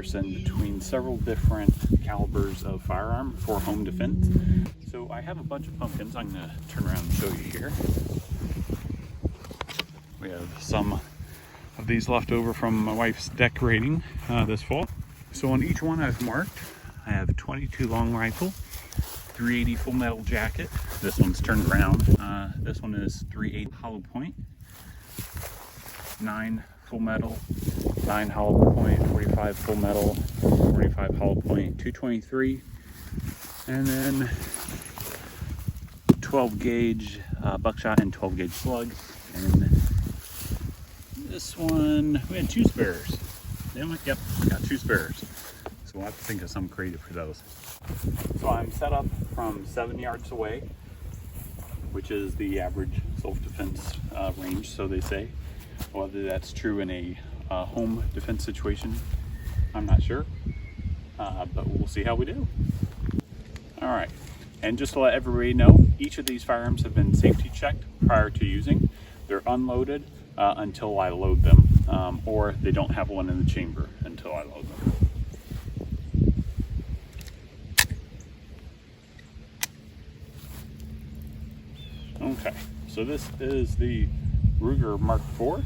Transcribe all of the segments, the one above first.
comparison between several different calibers of firearm for home defense. So I have a bunch of pumpkins. I'm going to turn around and show you here. We have some of these left over from my wife's decorating this fall. So on each one I've marked, I have a 22 long rifle, 380 full metal jacket. This one's turned around. This one is 380 hollow point, 9 full metal, 9 hollow point, 45 full metal, 45 hollow point, 223, and then 12 gauge buckshot and 12 gauge slug. And this one, we had 2 spares. Yep, got 2 spares. So we'll have to think of something creative for those. So I'm set up from 7 yards away, which is the average self-defense range, so they say. Whether that's true in a home defense situation, I'm not sure, but we'll see how we do. All right, and just to let everybody know, each of these firearms have been safety checked prior to using. They're unloaded until I load them, or they don't have one in the chamber until I load them. Okay, so this is the Ruger Mark IV.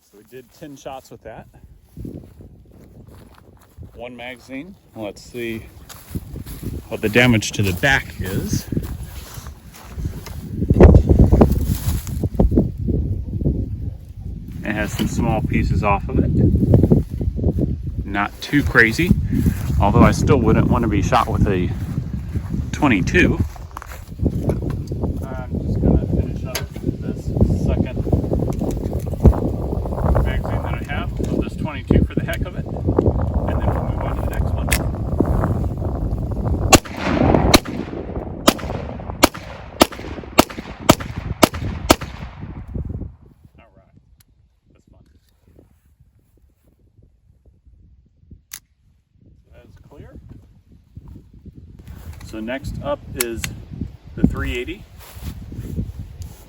So we did 10 shots with that. 1 magazine. Let's see what the damage to the back is. It has some small pieces off of it. Not too crazy, although I still wouldn't want to be shot with a 22. I'm just going to finish up this second magazine that I have of this 22 for the heck of it, and then we'll move on to the next one. All right, that's fun. So that is clear. So next up is the 380.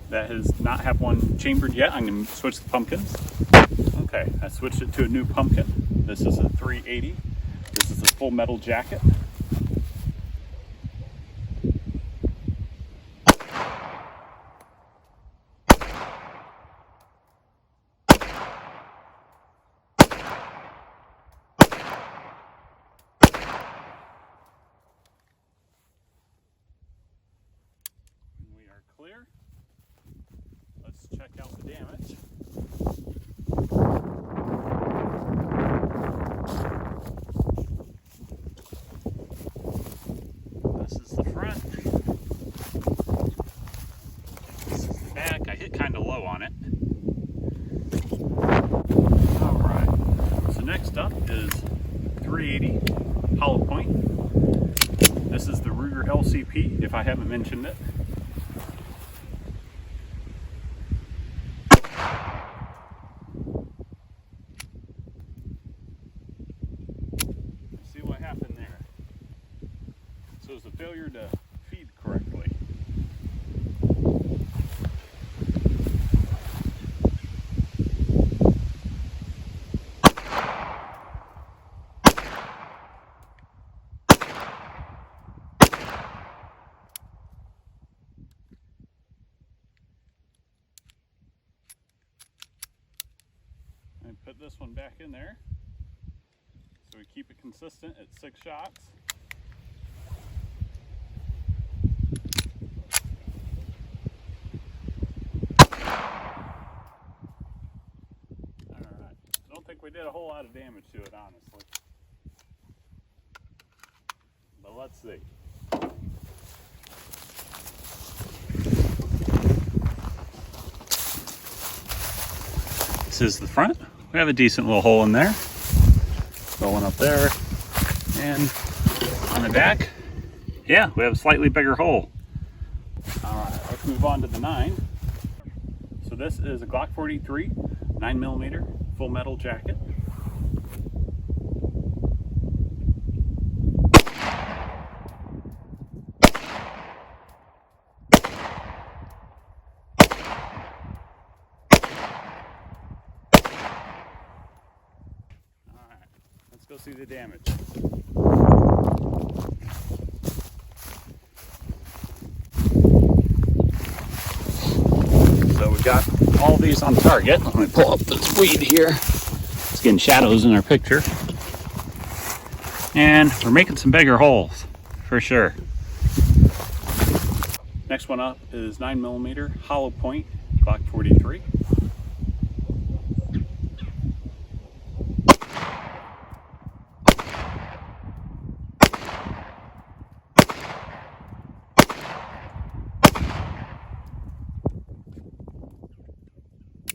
That has not have one chambered yet. I'm going to switch the pumpkins. Okay, I switched it to a new pumpkin. This is a 380. This is a full metal jacket. We are clear. Let's check out the damage. This is the front. This is the back. I hit kind of low on it. Alright, so next up is 380 hollow point. This is the Ruger LCP, if I haven't mentioned it. See what happened there. So it's a failure to feed correctly. And put this one back in there. So we keep it consistent at 6 shots. Alright, don't think we did a whole lot of damage to it, honestly. But let's see. This is the front. We have a decent little hole in there. Going up there. And on the back, yeah, we have a slightly bigger hole. All right, let's move on to the 9. So this is a Glock 43, 9mm, full metal jacket. All right, let's go see the damage. So we got all these on target. Let me pull up this weed here. It's getting shadows in our picture. And we're making some bigger holes, for sure. Next one up is 9mm hollow point Glock 43.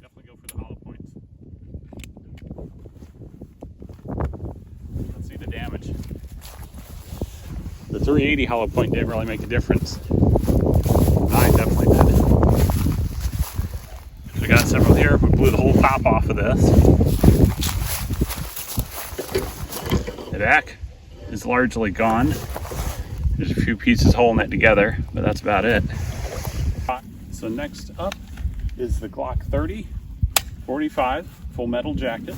Definitely go for the hollow points. Let's see the damage. The 380 hollow point didn't really make a difference. 9 definitely did. We got several here. We blew the whole top off of this. The back is largely gone. There's a few pieces holding it together, but that's about it. So next up is the Glock 30, 45, full metal jacket.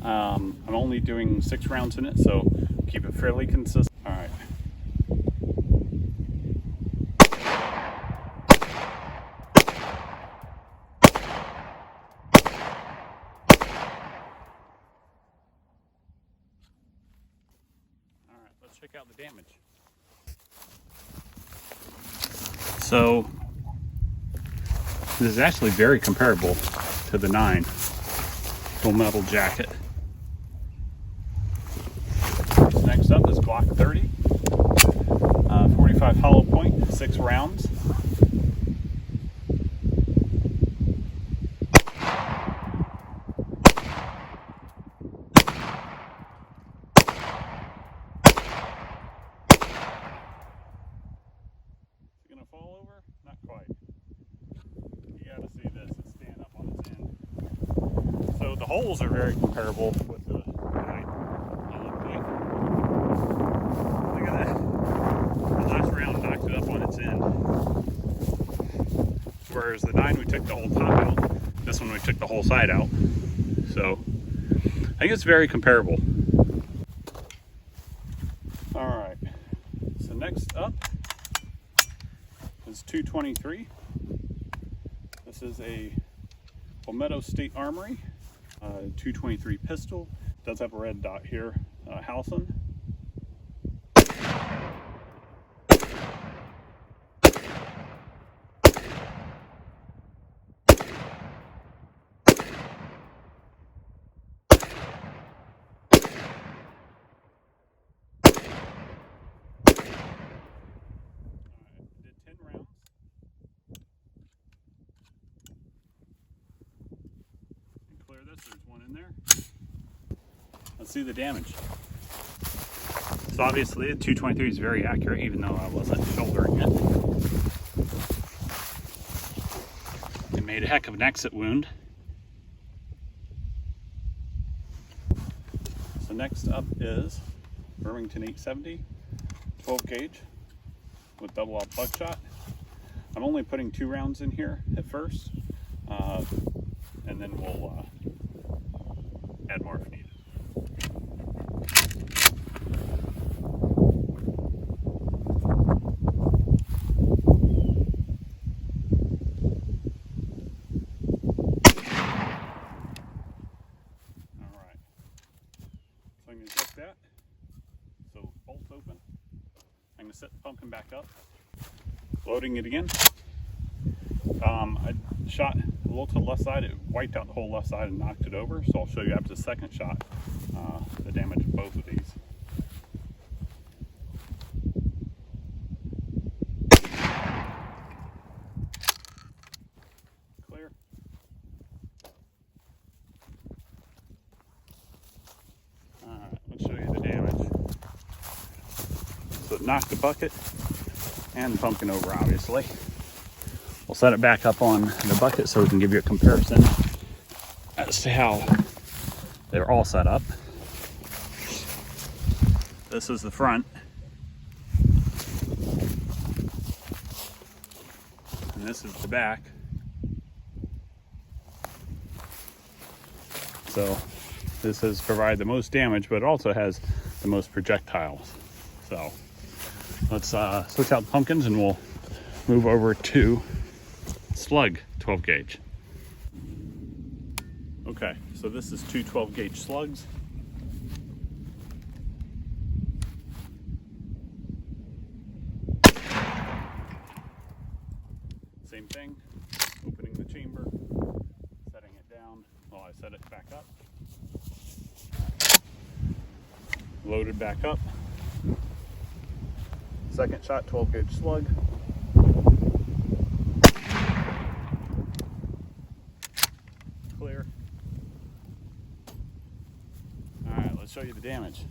I'm only doing 6 rounds in it, so keep it fairly consistent. All right. All right, let's check out the damage. So this is actually very comparable to the 9 full metal jacket. Next up is Glock 30, 45 hollow point, 6 rounds. Is it gonna fall over? Not quite. You gotta see this, it's standing up on its end. So the holes are very comparable with the 9 hollow point. Look at that. The last round knocked it up on its end. Whereas the 9 we took the whole top out, this one we took the whole side out. So I think it's very comparable. All right, so next up is 223. This is a Palmetto State Armory 223 pistol. It does have a red dot here, Halcyon. Did 10 rounds. And clear this, there's one in there. Let's see the damage. So obviously the 223 is very accurate, even though I wasn't shouldering it. It made a heck of an exit wound. So next up is Remington 870, 12 gauge with double out buckshot. I'm only putting 2 rounds in here at first, and then we'll add more if needed. Alright, so I'm going to check that. So bolt's open. I'm going to set the pumpkin back up. Loading it again. I shot a little to the left side. It wiped out the whole left side and knocked it over. So I'll show you after the second shot the damage of both of these. Clear. Alright, let's show you the damage. So knock the bucket and the pumpkin over, obviously. We'll set it back up on the bucket so we can give you a comparison as to how they're all set up. This is the front. And this is the back. So this has provided the most damage, but it also has the most projectiles. So let's switch out the pumpkins and we'll move over to slug 12 gauge. Okay, so this is two 12 gauge slugs. Same thing, opening the chamber, setting it down while I set it back up. Loaded back up. Second shot, 12 gauge slug. Clear. All right, let's show you the damage.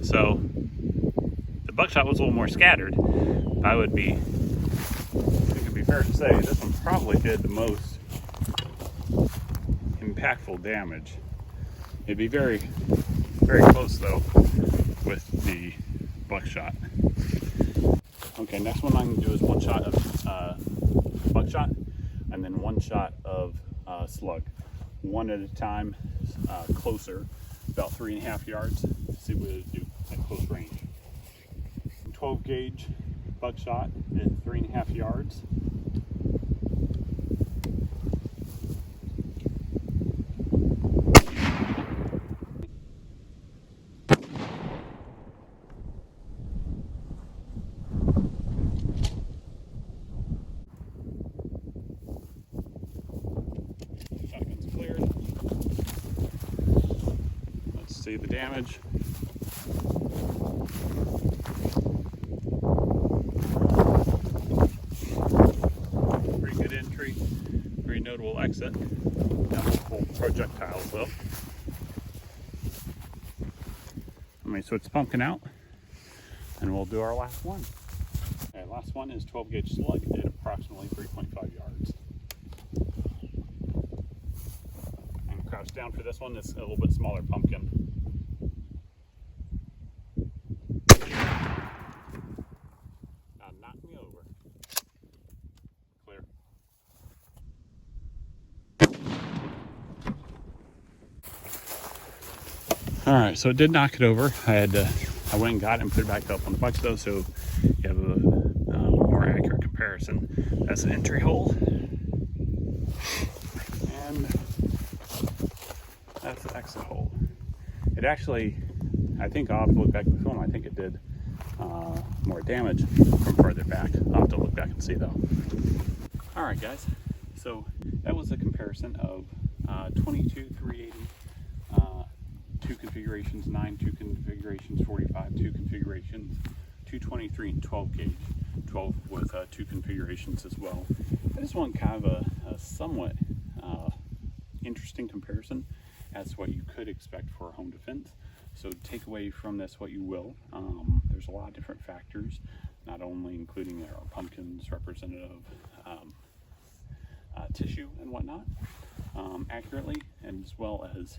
So the buckshot was a little more scattered. I think it'd be fair to say this one probably did the most impactful damage. It'd be very, very close though with the buckshot. Okay, next one I'm gonna do is one shot of buckshot and then one shot of slug. One at a time, closer, about 3.5 yards. See what it do at close range. 12 gauge buckshot at 3.5 yards. Shotgun's cleared. Let's see the damage. Pretty good entry, very notable exit. Not full projectiles though. Let me switch the pumpkin out and we'll do our last one. Okay, last one is 12 gauge slug at approximately 3.5 yards. And crouch down for this one. It's a little bit smaller pumpkin. Now knock me over. Clear. All right, so it did knock it over. I went and got it and put it back up on the bucket though, so you have a more accurate comparison. That's an entry hole, and that's the exit hole. It actually, I think I'll have to look back at the film. I think it did more damage from further back. I'll have to look back and see though. All right, guys. So that was a comparison of 22 380. 2 configurations, 9 2 configurations, 45 2 configurations, 223 and 12 gauge, 12 with 2 configurations as well. I just want kind of a somewhat interesting comparison as to what you could expect for a home defense. So take away from this what you will. There's a lot of different factors, not only including our pumpkins, representative tissue and whatnot, accurately, and as well as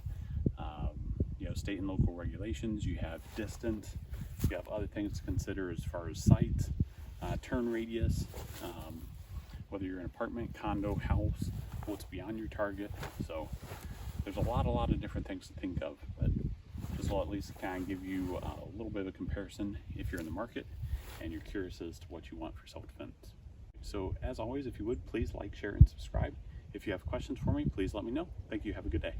state and local regulations. You have distance, you have other things to consider as far as sight, turn radius, whether you're an apartment, condo, house, what's beyond your target. So there's a lot of different things to think of, but this will at least kind of give you a little bit of a comparison if you're in the market and you're curious as to what you want for self-defense. So as always, if you would, please like, share, and subscribe. If you have questions for me, please let me know. Thank you. Have a good day.